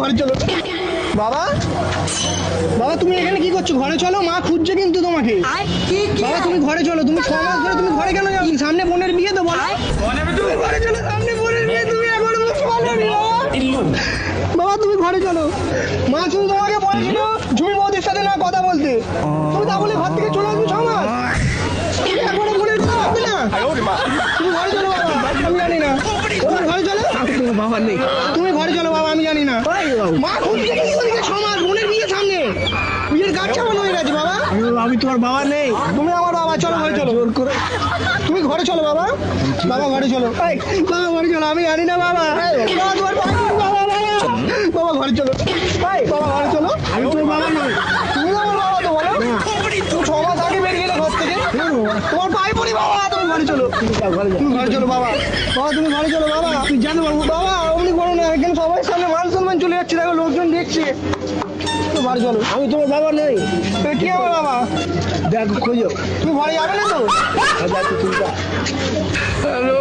ঘরে চলো। বাবা, বাবা তুমি এখানে কি করছো? ঘরে চলো, মা খুঁজছে কিন্তু তোমাকে। বাবা তুমি ঘরে চলো, তুমি 6 মাস ধরে তুমি ঘরে কেন যাও? সামনে বোনের বিয়ে তো বলো। তুমি ঘরে চলো, সামনে বোনের বিয়ে, তুমি এখন বলোনি বাবা। তুমি ঘরে চলো, মা শুধু তোমাকে বলেছিল ঝুমি বৌদির সাথে না কথা বলতে, তুমি তা বলে ঘর থেকে চলে আসবে 6 মাস। তুমি এখনো বোনের বিয়ে হবে না? তুমি ঘরে চলো বাবা, আমি জানি না। তুমি ঘরে চলো, বাবা নেই। তুমি ঘরে চলো বাবা, আমি জানি না। মা খুঁজছে কিন্তু 6 মাস, বোনের বিয়ে সামনে, বিয়ের কাজ চাপানো হয়ে গেছে বাবা। আমি তোমার বাবা নেই, তুমি আমার বাবা। চলো ঘরে চলো, জোর করে। তুমি ঘরে চলো বাবা, বাবা ঘরে চলো। বাবা ঘরে চলো, আমি জানি না বাবা। বাবা তোমার বাবা, বাবা বাবা ঘরে চলো, বাবা ঘরে চলো। আমি তোমার বাবা নই, তুমি আমার বাবা তো বলো। তুমি 6 মাস আগে বেরিয়ে গেলে ঘর থেকে, তোমার পায়ে পড়ি বাবা। তুমি ঘরে চলো, তুমি ঘরে চলো বাবা। বাবা তুমি ঘরে চলো বাবা। তুই জানো বাবা, অমনি করো না, এখানে সবাই সামনে মান সম্মান চলে যাচ্ছে, দেখো লোকজন দেখছে। তুমি ঘরে চলো, আমি তোমার বাবা নেই। কি আমার বাবা? দেখো খোঁজো, তুমি ঘরে যাবে না তো? হ্যালো।